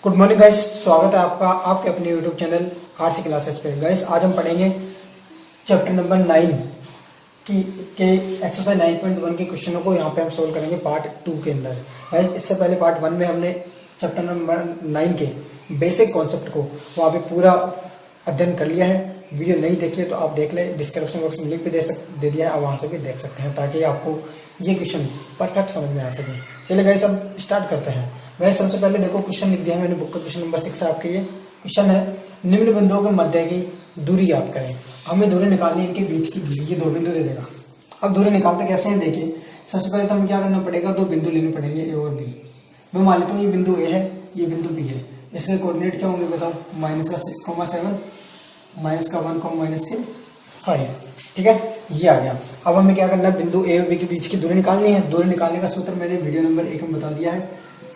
Good morning guys, स्वागत है आपका आपके अपने यूट्यूब चैनल आरसी क्लासेस पे। गाइस आज हम पढ़ेंगे चैप्टर नंबर 9 के एक्सरसाइज 9.1 के क्वेश्चनों को यहाँ पे हम सोल्व करेंगे पार्ट 2 के अंदर। गाइस इससे पहले पार्ट 1 में हमने चैप्टर नंबर 9 के बेसिक कॉन्सेप्ट को वहाँ पे पूरा अध्ययन कर लिया है। वीडियो नहीं देखिए तो आप देख ले, डिस्क्रिप्शन बॉक्स में लिंक भी दे दिया है, आप वहाँ से भी देख सकते हैं ताकि आपको ये क्वेश्चन परफेक्ट समझ में आ सके। चलिए गाइस अब स्टार्ट करते हैं। गाइस सबसे पहले देखो क्वेश्चन लिख दिया है मैंने, बुक का क्वेश्चन नंबर 6 है आपके लिए। क्वेश्चन है निम्न बिंदुओं के मध्य की दूरी याद करें। हमें दूरी निकालनी है, इनके बीच की दूरी, ये दो बिंदु दे देगा। अब दूरी निकालते कैसे हैं देखिए। सबसे पहले तो हमें क्या करना पड़ेगा, दो बिंदु लेने पड़ेंगे ए और बी। मैं मान लेता हूँ ये बिंदु ए है, ये बिंदु बी है। इसके कोऑर्डिनेट क्या होंगे बताओ, -6,7 -1, -5। ठीक है, ये आ गया। अब हमें क्या करना है, बिंदु ए और बी के बीच की दूरी निकालनी है। दूरी निकालने का सूत्र मैंने वीडियो नंबर 1 में बता दिया है।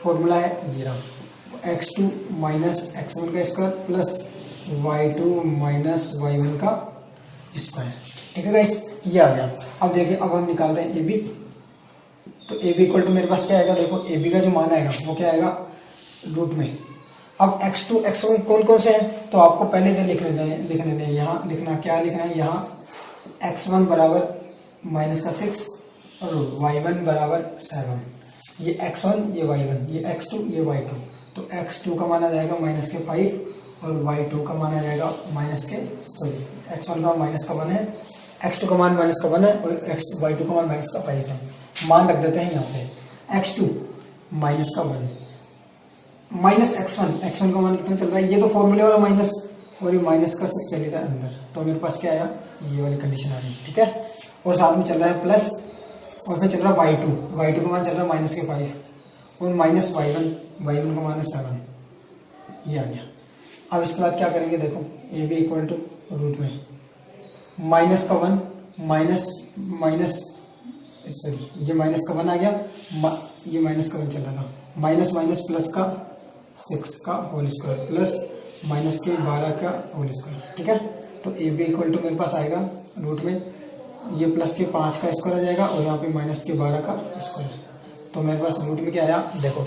फॉर्मूला है ये रहा, x2 - x1 का स्क्वायर प्लस y2 - y1 का स्क्वायर। ठीक है गाइस, ये आ गया। अब देखिए अब हम निकालते हैं ए बी। तो ए बी इक्वल टू मेरे पास क्या आएगा, देखो ए बी का जो मान आएगा वो क्या आएगा, रूट में। अब x2 x1 कौन कौन से हैं, तो आपको पहले इधर लिख लेना है। यहाँ लिखना क्या लिखना है, यहाँ x1 बराबर -6 और y1 बराबर 7। ये x1 ये y1, ये x2 ये y2। तो x2 का मान आ जाएगा -5 और y2 का मान आ जाएगा x1 का -1 है, x2 का मान -1 है और y2 का मान -5 है। मान रख देते हैं यहाँ पे। x2 -1 x1 का मान कितना चल रहा है, ये तो फॉर्मूले वाला माइनस और ये -6 चलेगा अंदर। तो मेरे पास क्या आया, ये वाली कंडीशन आ रही है। ठीक है, और साथ में चल रहा है प्लस और फिर चल रहा है y2 का मान चल रहा है -5 और -y1 का मान है 7। ये आ गया। अब इसके बाद क्या करेंगे, देखो A B equal to root में -1 ये -1 आ गया, ये -1 चल रहा था, माइनस प्लस का 6 का होल स्क्वायर प्लस -12 का होल स्क्वायर। ठीक है, तो ए बी इक्वल टू मेरे पास आएगा रूट में ये प्लस के 5 का स्क्वायर आ जाएगा और यहाँ पे -12 का स्क्वायर। तो मेरे पास रूट में क्या आया, देखो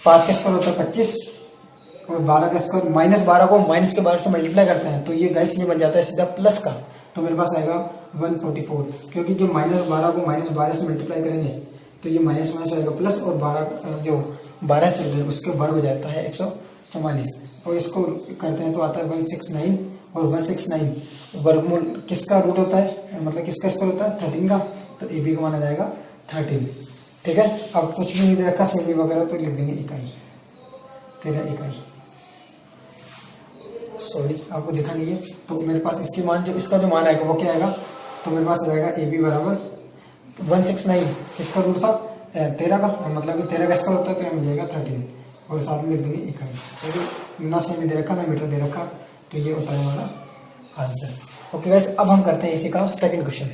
5 का स्क्वायर होता है 25 और 12 का स्क्वायर, -12 को -12 से मल्टीप्लाई करते हैं तो ये गैस ये बन जाता है सीधा प्लस का। तो मेरे पास आएगा 144, क्योंकि जो -12 को -12 से मल्टीप्लाई करेंगे तो ये माइनस आएगा प्लस और 12 जो 12 चल रहे हैं उसके वर्ग हो जाता है 144 और इसको करते हैं तो आता है 169 और 169 वर्गमूल किसका रूट होता है, मतलब किसका स्क्वायर होता है 13 का। तो ए बी का मान आ जाएगा 13। ठीक है, अब कुछ भी नहीं दे रखा सेमी वगैरह तो लिख देंगे इकाई, 13 इकाई। सॉरी आपको दिखा नहीं है। तो मेरे पास इसके मान जो इसका जो मान आएगा वो क्या आएगा, तो मेरे पास आ जाएगा ए बी बराबर 169 किसका रूट था 13 का, मतलब कि 13 का स्क्वायर होता है तो मिल जाएगा 13 और साथ में लिख देंगे इकाई। तो ना सेमी दे रखा ना मीटर दे रखा, तो ये होता है हमारा आंसर। ओके गाइस, अब हम करते हैं इसी का सेकंड क्वेश्चन।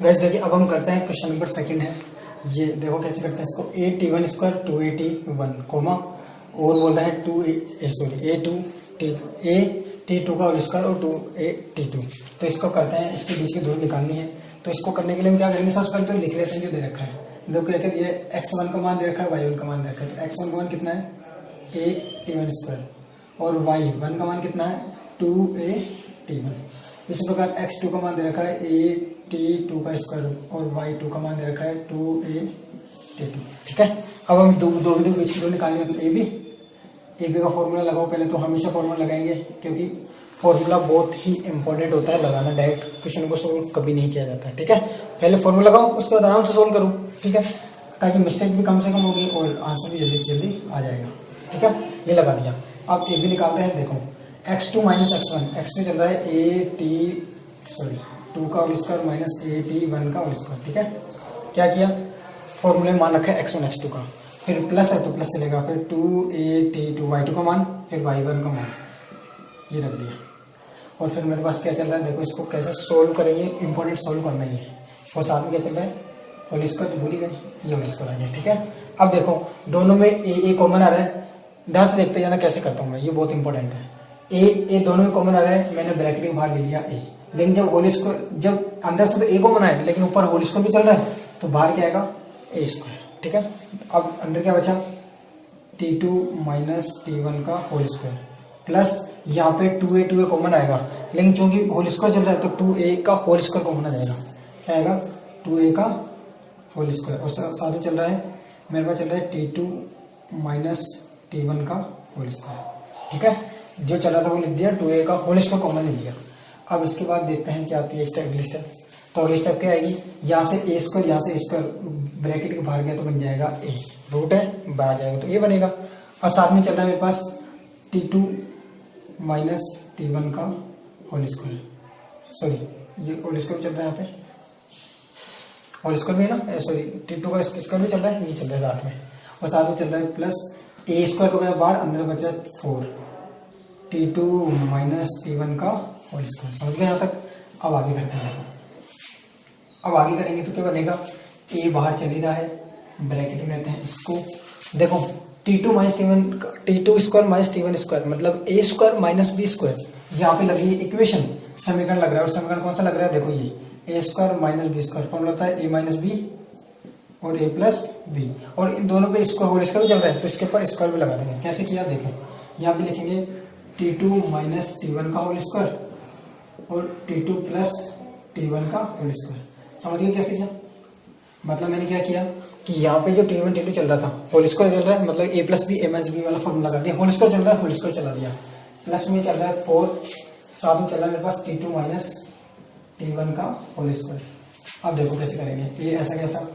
गाइस देखिए अब हम करते हैं क्वेश्चन नंबर 2 है। ये देखो कैसे करते हैं इसको, a_t1 स्क्वायर 2a_t1 कोमा और बोल रहा है a_t2 का होल स्क्वायर और 2a_t2। तो इसको करते हैं, इसके बीच की दूरी निकालनी है। तो इसको करने के लिए हम क्या करेंगे, सबसे पहले तो लिख लेते हैं जो दे रखा है। देखो क्या कहते हैं, ये x1 का मान दे रखा है, y1 का मान दे रखा है। तो x1 का मान कितना है a_t1 स्क्वायर और y1 का मान कितना है 2a_t1। इसी प्रकार x2 का मान दे रखा है a_t2 का स्क्वायर और y2 का मान दे रखा है 2a_t2। ठीक है, अब हम दो बिंदु बीच की दूरी निकालनी है। तो ए बी का फॉर्मूला लगाओ पहले, तो हमेशा फॉर्मूला लगाएंगे क्योंकि फॉर्मूला बहुत ही इंपॉर्टेंट होता है लगाना, डायरेक्ट क्वेश्चन को सोल्व कभी नहीं किया जाता है। ठीक है, पहले फॉर्मूला लगाओ उसके बाद आराम से सोल्व करो। ठीक है, ताकि मिस्टेक भी कम से कम होगी और आंसर भी जल्दी से जल्दी आ जाएगा। ठीक है, ये लगा दिया। अब ए बी निकालते हैं। देखो x2 - x1 चल रहा है 2 का होल स्क्वायर -a_t1 का होल स्क्वायर। ठीक है, क्या किया, फॉर्मूले मान रखा है x1 x2 का, फिर प्लस है तो प्लस चलेगा, फिर 2a_t2 y2 का मान, फिर y1 का मान, ये रख दिया। और फिर मेरे पास क्या चल रहा है, देखो इसको कैसे सोल्व करेंगे, इंपॉर्टेंट सोल्व करना ही है। और साथ में क्या चल रहा है, होल स्क्वायर तो भूल ही गए, ये होल स्क्वायर आ गया। ठीक है, अब देखो दोनों में ए कॉमन आ रहा है, ध्यान से देखते जाना कैसे करता हूँ मैं, ये बहुत इंपॉर्टेंट है। ए दोनों में कॉमन आ रहा है, मैंने ब्रैकेट के बाहर ले लिया ए, लेकिन जब होल स्क्वायर, जब अंदर से तो ए कॉमन आएगा लेकिन ऊपर होल स्क्वायर भी चल रहा है तो बाहर क्या आएगा a स्क्वायर। ठीक है, अब अंदर क्या बचा T2 माइनस T1 का होल स्क्वायर प्लस यहाँ पे 2a कॉमन आएगा, लेकिन चूंकि होल स्क्वायर चल रहा है तो 2a का होल स्क्वायर कॉमन आ जाएगा। क्या आएगा? 2a का होल स्क्वायर। और साथ में चल रहा है, मेरे पास चल रहा है T2 माइनस T1 का होल स्क्वायर। ठीक है, जो चल रहा था वो लिख दिया, 2a का होल स्क्वायर कॉमन लिख दिया। अब इसके बाद देखते हैं क्या आती है स्टेप, अगली स्टेप। तो अगली स्टेप क्या आएगी? यहाँ से a स्क्वायर, यहाँ से स्क्वायर ब्रैकेट के बाहर गया तो बन जाएगा a, रूट है बाहर जाएगा तो a बनेगा। और साथ में चल रहा है मेरे पास T2 माइनस T1 का होल स्क्वायर, सॉरी ये होल स्क्वायर चल रहा है यहाँ पे, होल स्क्वायर भी है ना, सॉरी T2 का स्क्वायर भी चल रहा है, ये चल रहा है साथ में। और साथ में चल रहा है प्लस a स्क्वायर तो गया बाहर, अंदर बचा 4 T2 माइनस T1 का होल स्क्वायर। समझ गए यहाँ तक? अब आगे करते हैं। अब आगे करेंगे तो क्या बनेगा? a बाहर चल ही रहा है, ब्रैकेट में लेते हैं इसको। देखो T2 minus T1, T2 square minus T1 square मतलब a square minus b square. यहाँ पे लगी इक्वेशन, समीकरण लग रहा है। और समीकरण कौन सा लग रहा है? देखो ये a square minus b square कौन होता है? a माइनस b और a प्लस b। और इन दोनों पे स्क्वायर होल स्क्वायर चल रहा है तो इसके ऊपर स्क्वायर भी लगा देंगे। कैसे किया देखो, यहाँ पे लिखेंगे T2 माइनस T1 का होल स्क्वायर और T2 प्लस T1 का होल स्क्वायर। समझ गए कैसे किया? मतलब मैंने क्या किया कि यहाँ पे जो T1 T2 चल रहा था होल स्क्वायर चल रहा है, मतलब a plus B a minus B वाला फॉर्मूला लगा दिया। होल स्क्वायर चल रहा है, होल स्क्वायर चला दिया। प्लस में चल रहा है 4, साथ में चल रहा है मेरे पास T2 माइनस T1 का होल स्क्वायर। अब देखो कैसे करेंगे, ये ऐसा कैसा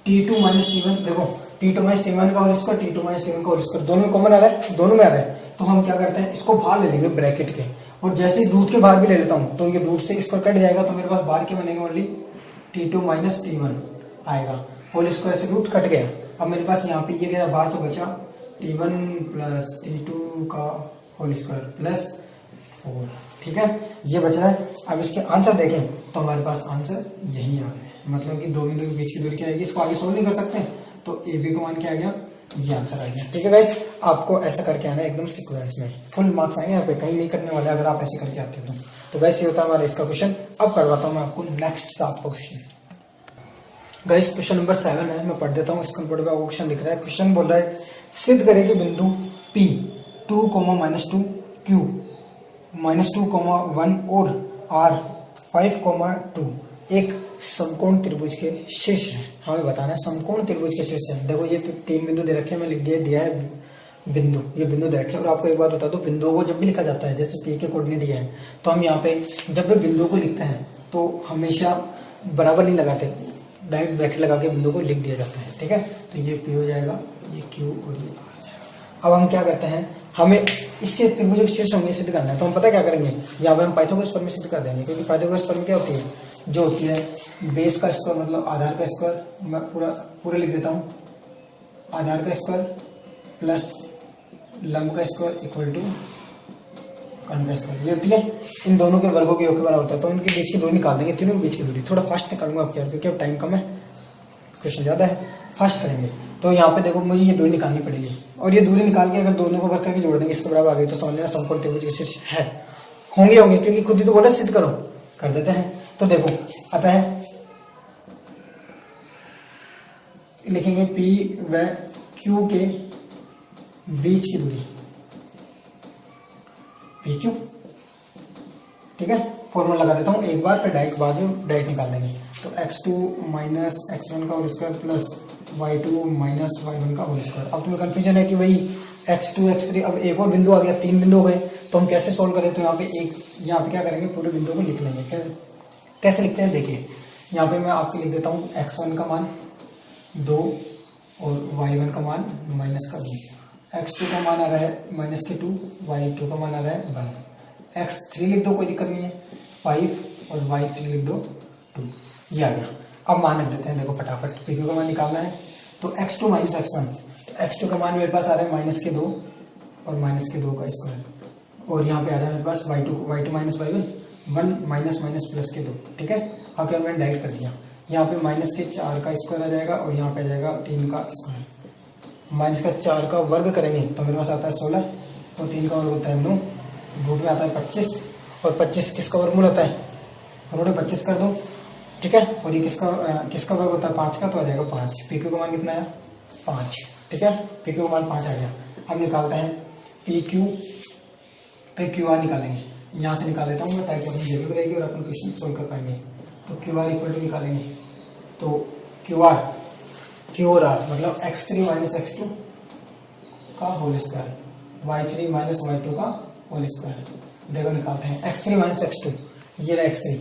T2 माइनस T1, देखो T2 माइनस T1 का whole square, T2 minus T1 का होल स्क्वायर, दोनों में कॉमन आ रहा है, दोनों में आ रहा है। तो हम क्या करते हैं, इसको बाहर ले लेंगे ब्रैकेट के, और जैसे ही रूट के बाहर भी ले लेता हूँ तो ये रूट से स्क्वायर कट जाएगा, तो मेरे पास बाहर के बनेंगे ओनली T2 माइनस T1 आएगा, होल स्क्वायर से रूट कट गया। अब मेरे पास यहाँ पे ये गया बाहर, तो बचा T1 प्लस T2 का होल स्क्वायर प्लस 4। ठीक है, ये बच रहा है। अब इसके आंसर देखें तो हमारे पास आंसर यही आ रहा है, मतलब कि दो बिंदु के बीच की दूरी क्या आएगी, इसको आगे सोल्व नहीं कर सकते, तो ए बी का मान क्या आ गया, ये आंसर आ गया। ठीक है गाइस, आपको ऐसा करके आना है एकदम सीक्वेंस में, फुल मार्क्स आएंगे यहाँ पे, कहीं नहीं करने वाले अगर आप ऐसे करके आते हो तो गाइस ये होता है हमारा इसका क्वेश्चन। अब करवाता हूँ मैं आपको नेक्स्ट 7 का क्वेश्चन। गाइस क्वेश्चन नंबर 7 है, मैं पढ़ देता हूँ। इसके ऊपर क्वेश्चन दिख रहा है, क्वेश्चन बोल रहा है सिद्ध करें कि बिंदु P 2, -2 Q -2, 1 और R 5, 2 एक समकोण त्रिभुज के शीर्ष है। हमें बताना है समकोण त्रिभुज के शीर्ष है। देखो ये 3 बिंदु दे रखे हैं, मैं लिख दिया है बिंदु, ये बिंदु दे रखे हैं। और आपको एक बात बता दो, बिंदुओं को जब भी लिखा जाता है, जैसे P के कोऑर्डिनेट दिए हैं, तो हम यहाँ पे जब भी बिंदु को लिखते हैं तो हमेशा बराबर नहीं लगाते, डायरेक्ट ब्रैकेट लगा के बिंदु को लिख दिया जाता है। ठीक है, तो ये P हो जाएगा, ये Q और ये R हो जाएगा। अब हम क्या करते हैं, हमें इसके त्रिभुज के शीर्ष होंगे सिद्ध करना है, तो हम पता क्या करेंगे, यहाँ पे हम पाइथागोरस प्रमेय सिद्ध कर देंगे। क्योंकि पाइथागोरस प्रमेय क्या होती है, जो होती है बेस का स्क्वायर मतलब आधार का स्क्वायर, मैं पूरा लिख देता हूँ, आधार का स्क्वायर प्लस लंब का स्क्वायर इक्वल टू कर्ण का स्क्वायर, ये होती है इन दोनों के वर्गों के योग के बराबर होता है। तो उनके बीच की दूरी निकाल देंगे, तीनों के बीच की दूरी। थोड़ा फास्ट निकालूंगा आपके यहाँ, क्योंकि अब टाइम कम है, क्वेश्चन ज्यादा है, फास्ट करेंगे। तो यहाँ पे देखो मुझे ये दूरी निकालनी पड़ेगी, और ये दूरी निकाल के अगर दोनों को वर्ग करके जोड़ देंगे इसके बराबर आ गई, तो समझ लेना समकोण त्रिभुज के शीर्ष है। होंगे क्योंकि खुद ही तो बोला सिद्ध करो, कर देते हैं। तो देखो आता है, लिखेंगे P व Q के बीच की दूरी PQ। ठीक है, फॉर्मूला लगा देता हूँ एक बार, फिर डायरेक्ट बाद में डायरेक्ट निकाल देंगे। तो x2 माइनस x1 का whole square plus y2 minus y1 का होल स्क्वायर। अब तुम्हें कंफ्यूजन है कि भाई x2 x3, अब एक और बिंदु आ गया, 3 बिंदु हो गए, तो हम कैसे सोल्व करें। तो यहाँ पे क्या करेंगे, पूरे बिंदु को लिख लेंगे। कैसे लिखते हैं देखिए, यहाँ पे मैं आपको लिख देता हूँ x1 का मान 2 और y1 का मान -2, x2 का मान आ रहा है -2, y2 का मान आ रहा है 1, x3 लिख दो, कोई दिक्कत नहीं है 5 और y3 लिख दो 2, ये आ गया। अब मान लिख देते हैं, देखो फटाफट PQ का मान निकालना है। तो x2 माइनस x1, तो x2 का मान मेरे पास आ रहा है -2 और -2 का स्क्वायर, और यहाँ पे आ रहा है मेरे पास y2 minus y1 1 minus plus के 2। ठीक है, अब क्या मैंने डायरेक्ट कर दिया, यहाँ पे -4 का स्क्वायर आ जाएगा और यहाँ पे आ जाएगा 3 का स्क्वायर। -4 का वर्ग करेंगे तो मेरे पास आता है 16, तो 3 का वर्ग होता है 9, रूट में आता है 25, और 25 किसका वर्गमूल होता है, रूट में 25 कर दो। ठीक है, और ये किसका वर्ग होता है 5 का, तो आ जाएगा 5। PQ का मान कितना आया 5। ठीक है, PQ का मान 5 आ गया। हम निकालते हैं पी क्यू पे क्यू आर निकालेंगे। यहाँ से निकाल देता हूँ मैं ताकि अपनी जगह रहेगी और अपन क्वेश्चन सोल्व कर पाएंगे। तो क्यू आर इक्वल टू निकालेंगे, तो क्यू और आर मतलब x3 माइनस x2 का whole square, y3 minus y2 का होल स्क्वायर। देखो निकालते हैं x3 माइनस x2, ये रहा x3,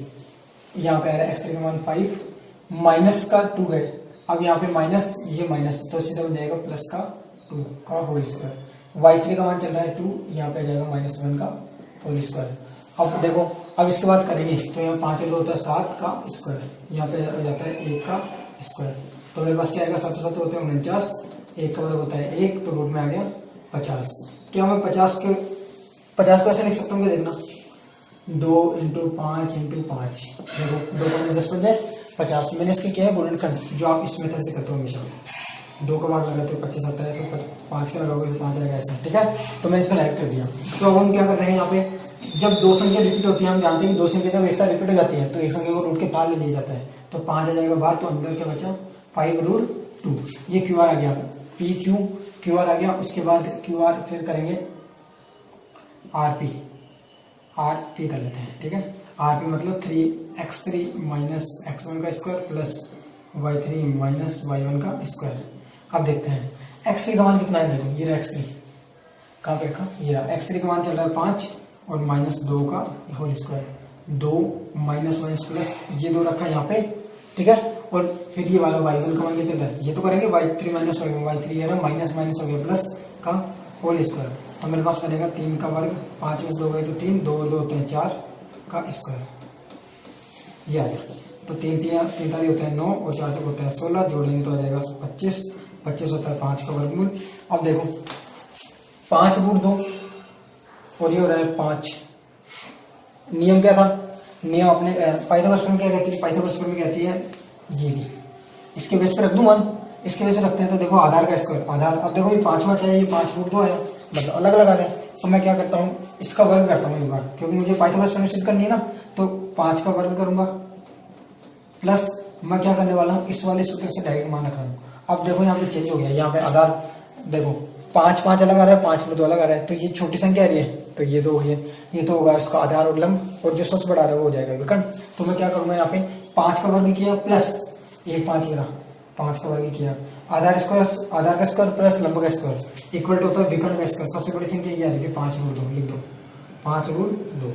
यहाँ पे आ रहा है x3 का मान 5 माइनस का 2 है। अब यहाँ पे माइनस, ये माइनस, तो सीधा हो जाएगा प्लस का 2 का होल स्क्वायर। y3 का मान चल रहा है 2, यहाँ पे आ जाएगा -1 का होल स्क्वायर। अब देखो, अब इसके बाद करेंगे तो यहाँ 5 होता है 7 का स्क्वायर, यहाँ पे हो जाता है 1 का स्क्वायर। तो मेरे पास क्या आएगा, 7 7 होते हैं 49, 1 का वर्ग होता है 1, तो रूट में आ गया 50। क्या मैं 50 को ऐसे लिख सकता हूँ, देखना 2 × 5 × 5, देखो 2 का 10 बन जाए 50। मैंने इसके क्या है गुणनखंड, जो आप इस मेथड से करते हो हमेशा, 2 का भाग लगाते हो 25 आता है, तो 5 का लगाओगे तो 5 आएगा ऐसा, ठीक है। तो मैंने इसको डायरेक्ट कर दिया। तो अब हम क्या कर रहे हैं, यहाँ पे जब दो संख्या रिपीट होती है, हम जानते हैं कि दो संख्या जब एक साथ रिपीट हो जाती है तो एक संख्या को रूट के बाहर ले लिया जाता है। तो 5 आ जाएगा बाहर, तो अंदर क्या बचा 5√2। ये क्यू आर आ गया, पी क्यू आर आ गया। उसके बाद क्यू आर फिर करेंगे आर पी कर लेते हैं, ठीक है। आर पी मतलब 3x3 माइनस x1 का square plus y3 minus y1 का स्क्वायर। अब देखते हैं x3 का मान कितना है, देखो ये रहा x3, कहाँ पे रखा, ये रहा x3 का मान चल रहा है 5 और -2 का होल स्क्वायर, 2 माइनस प्लस ये 2 रखा यहाँ पे, ठीक है। और फिर ये वाला y1 का मान क्या चल रहा है, ये तो करेंगे y3 माइनस y3 ये रहा माइनस हो गया प्लस का होल स्क्वायर। तो मेरे पास बनेगा 3 का वर्ग, 5 में से 2 गए तो 3, 2 और 2 होते हैं 4 का स्क्वायर, ये आ गया। तो 3 3 होते हैं 9 और 4 होता है 16, जोड़ेंगे तो आ जाएगा 25 होता है 5 का वर्गमूल। अब देखो 5√2 और ये हो रहा है 5। नियम क्या था, नियम अपने पाइथागोरस थ्योरम क्या कहती है, पाइथागोरस थ्योरम कहती है ये, इसके बेस पे रख दूं मान, इसके बेस पे रखते हैं। तो देखो आधार का स्क्वायर, आधार, अब देखो ये 5वां चाहिए, ये 5√2 आया, मतलब अलग अलग आ रहे हैं। तो मैं क्या करता हूँ, इसका वर्ग करता हूँ एक बार, क्योंकि मुझे पाइथागोरस थ्योरम सिद्ध करनी है ना। तो 5 का वर्ग करूंगा प्लस मैं क्या करने वाला हूँ, इस वाले सूत्र से डायरेक्ट मान रख रहा हूँ। अब देखो यहाँ पे चेंज हो गया, यहाँ पे आधार देखो 5 अलग आ रहा है, 5 अलग आ रहा है, तो ये छोटी संख्या आ रही है, तो ये तो होगी, ये तो होगा इसका आधार और लंब, और जो सबसे बड़ा रहा है वो हो जाएगा विकर्ण। तो मैं क्या करूंगा, यहाँ पे 5 का वर्ग किया प्लस 1 5 गिरा, 5 का वर्ग किया, आधार का स्क्वायर प्लस लंब का स्क्वायर इक्वल टू होता है विकर्ण का स्क्वायर। सबसे बड़ी संख्या ये आ रही थी 5√2, लिख दो 5√2,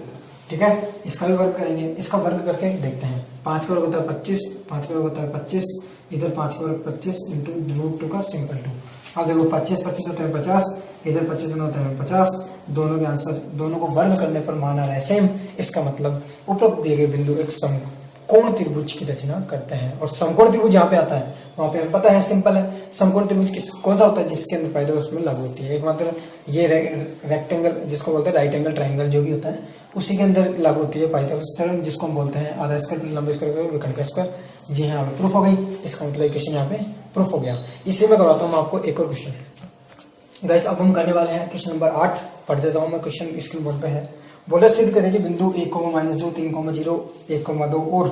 ठीक है। इसका भी वर्ग करेंगे, इसका वर्ग करके देखते हैं। 5 का वर्ग होता है 25, 5 का वर्ग होता है 25, इधर 5 का वर्ग 25 इंटू √2 का सिंपल 2। अब देखो 25 होता है 50, इधर 25 होता है 50, दोनों के आंसर, दोनों को वर्ग करने पर मान आ रहा है सेम। इसका मतलब उपरोक्त दिए गए बिंदु एक समकोण त्रिभुज की रचना करते हैं। और समकोण त्रिभुज जहाँ पे आता है वहां पे हमें पता है, सिंपल है, समकोण त्रिभुज कौन सा होता है, जिसके अंदर पाइथागोरस उसमें लागू होती है। एक मात्र ये रेक्टेंगल, जिसको बोलते हैं राइट एंगल ट्राइंगल जो भी होता है, उसी के अंदर लागू होती है पाइथागोरस थ्योरम, जिसको हम बोलते हैं आधा स्क्वायर प्लस लंबा स्क्वायर विकर्ण का स्क्वायर। जी हाँ, प्रूफ हो गई, इसका मतलब इक्वेशन यहाँ पे प्रूफ हो गया। इसी में करवाता हूँ आपको एक और क्वेश्चन। गाइस अब हम करने वाले हैं क्वेश्चन नंबर 8, पढ़ देता हूँ मैं, क्वेश्चन स्क्रीन बोर्ड पे है। बोला सिद्ध करें कि बिंदु 1, -2, 3, 0, 1, 2 और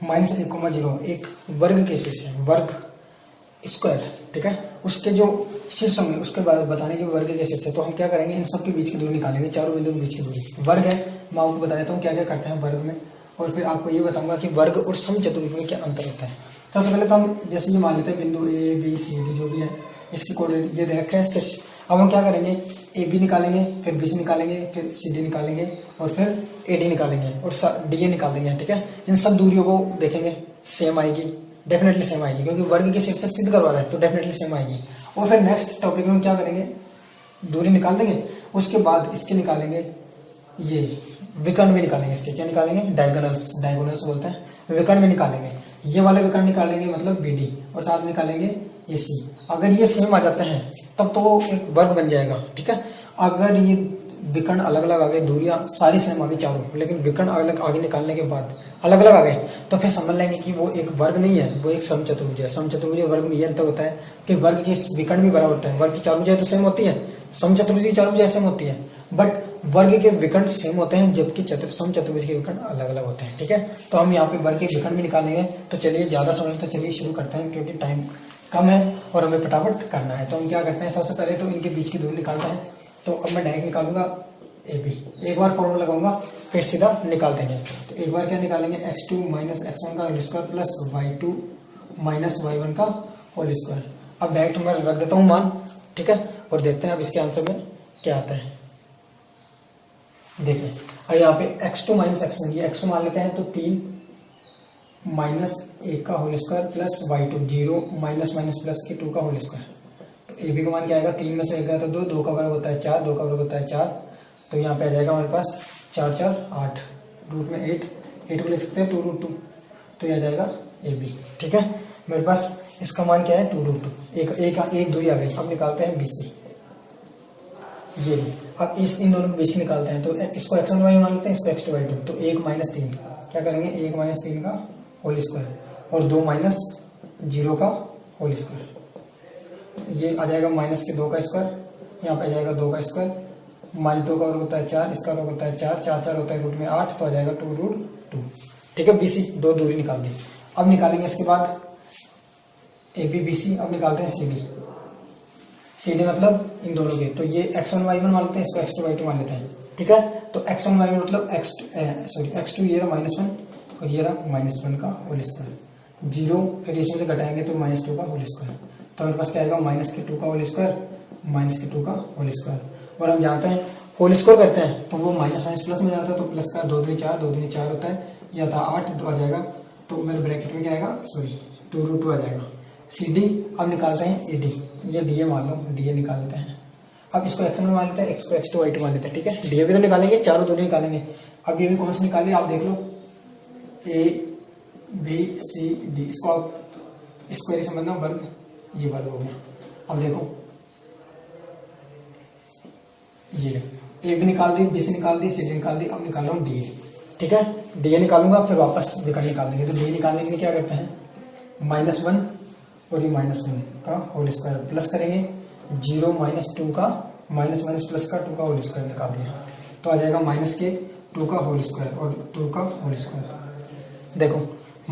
-1, 0 एक वर्ग के शीर्ष है, वर्ग स्क्वायर, ठीक है। उसके जो शीर्ष होंगे उसके बाद बताने के वर्ग के शीर्ष है। तो हम क्या करेंगे, इन सब के बीच की दूरी निकालेंगे, चारों बिंदु के बीच की दूरी वर्ग है। मैं आपको बता देता हूँ क्या क्या करते हैं वर्ग में, और फिर आपको ये बताऊंगा कि वर्ग और समचतुर्भुज में क्या अंतर होता है। सबसे पहले तो हम जैसे ये मान लेते हैं बिंदु A B C D जो भी है, इसकी कोऑर्डिनेट ये दे रखे हैं शीर्ष। अब हम क्या करेंगे, AB निकालेंगे, फिर BC निकालेंगे, फिर CD निकालेंगे, और फिर AD निकालेंगे और DA निकाल देंगे, ठीक है। इन सब दूरियों को देखेंगे, सेम आएगी, डेफिनेटली सेम आएगी, क्योंकि वर्ग के शीर्ष से सिद्ध करवा रहा है तो डेफिनेटली सेम आएगी। और फिर नेक्स्ट टॉपिक में हम क्या करेंगे, दूरी निकाल देंगे, उसके बाद इसके निकालेंगे, ये विकर्ण भी निकालेंगे, इसके क्या निकालेंगे, डायगोनल्स बोलते हैं, विकर्ण भी निकालेंगे। ये वाले विकर्ण निकालेंगे मतलब BD, और साथ में निकालेंगे AC। अगर ये सेम आ जाते हैं तब तो वो एक वर्ग बन जाएगा, ठीक है। अगर ये विकर्ण अलग अलग आ गए, दूरियां सारी सेम आ गई चारों, लेकिन विकर्ण अलग आगे निकालने के बाद अलग अलग आ गए, तो फिर समझ लेंगे कि वो एक वर्ग नहीं है, वो एक समचतुर्भुज है। समचतुर्भुज वर्ग में ये अंतर होता है कि वर्ग की विकर्ण भी बराबर होता है। वर्ग की चार भुजाएं तो सेम होती है, समचतुर्भुज की चार भुजाएं सेम होती है, बट वर्ग के विकर्ण सेम होते हैं, जबकि समचतुर्भुज के विकर्ण अलग अलग होते हैं, ठीक है। तो हम यहाँ पे वर्ग के विकर्ण भी निकालेंगे। तो चलिए ज्यादा समय तो चलिए शुरू करते हैं, क्योंकि टाइम कम है और हमें फटाफट करना है। तो हम क्या करते हैं, सबसे पहले तो इनके बीच की दूरी निकालते हैं। तो अब मैं डायरेक्ट निकालूंगा ए बी, एक बार फॉर्मूला लगाऊंगा फिर सीधा निकाल देंगे। तो एक बार क्या निकालेंगे, x2 माइनस x1 का whole square plus y2 minus y1 का होल स्क्वायर। अब डायरेक्ट मैं रख देता हूँ मान, ठीक है, और देखते हैं अब इसके आंसर में क्या आता है। देखिए अब यहाँ पे x2 माइनस x1, ये x2 मान लेते हैं तो 3 माइनस 1 का whole square plus y2 0 minus minus plus के 2 का होल स्क्वायर। तो ए बी का मान क्या आएगा, 3 में से 1 गया तो 2, 2 का वर्ग होता है 4, 2 का वर्ग होता है 4। तो यहाँ पे आ जाएगा हमारे पास 4 4 8, रूट में 8 को लिख सकते हैं 2 रूट 2। तो यह आ जाएगा ए बी, ठीक है। मेरे पास इसका मान क्या है, 2 रूट 2, एक दूरी आ गई। अब निकालते हैं बी सी, ये भी। अब इन दोनों के बीच निकालते हैं। तो इसको x1 y मान लेते हैं, इसको x2 y2। तो 1 माइनस 3 क्या करेंगे, 1 माइनस 3 का होल स्क्वायर और 2 माइनस 0 का होल स्क्वायर। ये आ जाएगा माइनस के 2 का स्क्वायर, यहाँ पे आ जाएगा 2 का स्क्वायर, माइनस 2 का वर्ग होता है 4, इसका वर्ग होता है 4, 4 4 होता है रूट में 8, तो आ जाएगा 2 रूट 2, ठीक है। बीसी दो दूरी निकाल दी। अब निकालेंगे इसके बाद ए बी बी सी। अब निकालते हैं सी डी, सीधे मतलब इन दोनों के। तो ये x1 y1 मान लेते हैं, इसको x2 y2 मान लेते हैं, ठीक है। तो x1 y1 मतलब x2 ये रहा -1 और ये रहा -1 का होल स्क्वायर, 0 फिर इसमें से घटाएंगे तो -2 का होल स्क्वायर। तो हमारे पास क्या आएगा, -2 का होल स्क्वायर माइनस के 2 का होल स्क्वायर। और हम जानते हैं होल स्क्वायर करते हैं तो वो माइनस माइनस प्लस में जाता है, तो प्लस का 2 दूनी 4, 2 दूनी 4 होता है, यह था 8, तो आ जाएगा। तो मेरे ब्रैकेट में क्या आएगा, 2 रूट 2 आ जाएगा। सी डी अब निकालते हैं ए डी, ये डी ए मान लो, डी ए निकाल लेते हैं। अब इसको x1 मान लेते हैं, इसको x2 y2 मान लेते हैं, ठीक है। डी ए भी तो निकालेंगे, चारों दूरी निकालेंगे। अब ये भी कौन से निकाले आप देख लो, ए बी सी डी, इसको आप स्क्वायर समझना, वर्ग ये वर्ग हो गया। अब देखो ये ए बी निकाल दी, बी सी निकाल दी, सी डी निकाल दी। अब निकाल रहा हूँ डी ए, ठीक है। डी ए निकालूंगा फिर वापस विकर्ण निकाल देंगे। तो डी ए निकालने के लिए क्या करते हैं, -1 और ये -1 का होल स्क्वायर प्लस करेंगे 0 -2 का माइनस माइनस प्लस का 2 का होल स्क्वायर निकाल दिया। तो आ जाएगा -2 का होल स्क्वायर और 2 का होल स्क्वायर। देखो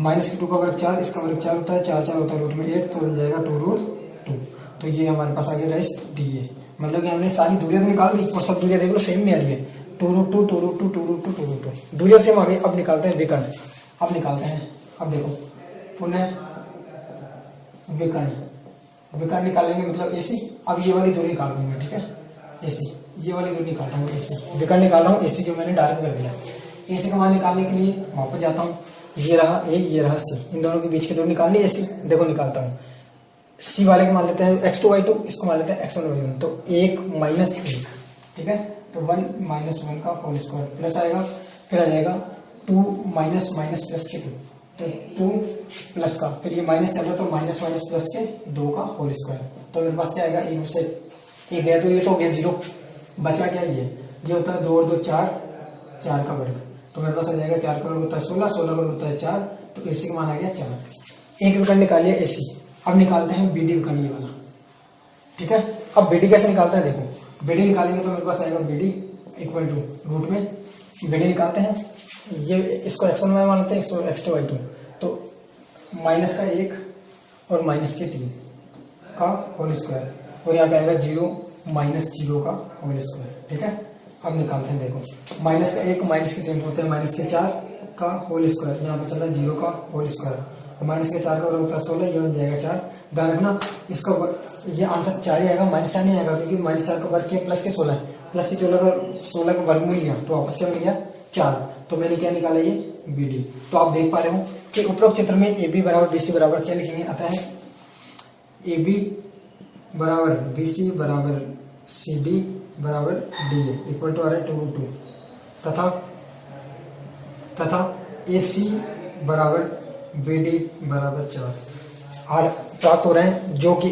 -2 का वर्ग 4, इसका वर्ग 4 होता है, 4 4 होता है रूट में 8, तो मिल जाएगा 2 रूट 2। तो ये हमारे पास आ गया राइस डी ए। मतलब कि हमने सारी दूरियां तो निकाल दी और सब दूरियां देख लो सेम में आ रही है, 2 रूट 2 2 रूट 2 2 रूट 2 2 रूट 2 दूरियां सेम आ गई। अब निकालते हैं विकर्ण। अब निकालते हैं, अब देखो पुनः विकर्ण निकालेंगे मतलब एसी। अब ये वाली दूरी निकाल दूंगा, ठीक है, एसी, ये वाली दूरी निकाल रहा हूँ एसी, विकर्ण निकाल रहा हूँ एसी, जो मैंने डायरेक्ट कर दिया। एसी का मान निकालने के लिए वापस जाता हूँ, ये रहा ए, ये रहा सी, इन दोनों के बीच की दूरी निकालनी एसी। देखो निकालता हूँ, सी वाले को मान लेते हैं x2 y2, इसको मान लेते हैं x1 y1। तो 1 माइनस 1, ठीक है। तो 1 -1 का होल स्क्वायर प्लस आएगा, फिर आ जाएगा 2 माइनस माइनस प्लस के 2, तो 2 प्लस का, फिर ये माइनस चल रहा तो माइनस माइनस प्लस के 2 का होल स्क्वायर। तो मेरे पास क्या आएगा, 1 से 1 गया तो ये तो हो गया 0, बचा क्या ये होता है 2 और 2 4, 4 का वर्ग। तो मेरे पास आ जाएगा 4 का वर्ग होता है 16, 16 का वर्ग होता है 4, तो एसी का मान आ गया 4। एक विकर्ण निकालिए एसी। अब निकालते हैं बीडी विकर्ण ये वाला, ठीक है। अब बीडी कैसे निकालते हैं, देखो बीडी निकालेंगे तो मेरे पास आएगा बीडी इक्वल टू रूट में बीडी निकालते हैं, ये इसको x1 y मान लेते हैं, इसको x2 y2। तो माइनस का 1 और माइनस के 3 का होल स्क्वायर, और यहाँ पे आएगा 0 माइनस 0 का होल स्क्वायर, ठीक है। अब निकालते हैं, देखो माइनस का 1 माइनस के 3 होते हैं माइनस के 4 का होल स्क्वायर, यहाँ पे चला 0 का होल स्क्वायर, माइनस के 4 का वर्ग होता है 16, ये बन जाएगा 4। ध्यान रखना इसका ये आंसर 4 ही आएगा, माइनस 4 नहीं आएगा, क्योंकि -4 का वर्ग किया प्लस के 16 प्लस के 16 का वर्ग मिल लिया, तो वापस क्या मिल गया 4। तो मैंने क्या निकाला, ये बी डी। तो आप देख पा रहे हो कि उपरोक्त चित्र में ए बी बराबर बी सी बराबर क्या लिखेंगे, आता है ए बी बराबर बी सी बराबर सी डी बराबर डी ए इक्वल टू आ रहा है 2 रूट 2, तथा ए सी बराबर बी डी बराबर 4 आर प्राप्त हो रहे हैं, जो कि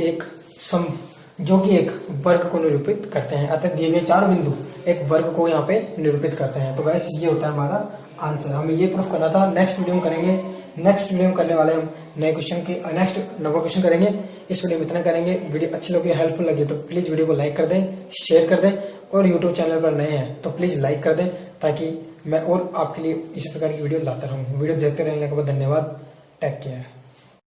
एक वर्ग को निरूपित करते हैं। अतः दिए गए 4 बिंदु एक वर्ग को यहाँ पे निरूपित करते हैं। तो गाइस ये होता है हमारा आंसर। हमें ये प्रूफ करना था। नेक्स्ट वीडियो में करेंगे, नेक्स्ट वीडियो में करने वाले हम नए क्वेश्चन के नेक्स्ट नंबर क्वेश्चन करेंगे। इस वीडियो में इतना करेंगे। वीडियो अच्छी लगी, हेल्पफुल लगी तो प्लीज वीडियो को लाइक कर दें, शेयर कर दें, और यूट्यूब चैनल पर नए हैं तो प्लीज लाइक कर दें, ताकि मैं और आपके लिए इसी प्रकार की वीडियो लाता रहूँ। वीडियो देखते रहने के बाद धन्यवाद। Take care.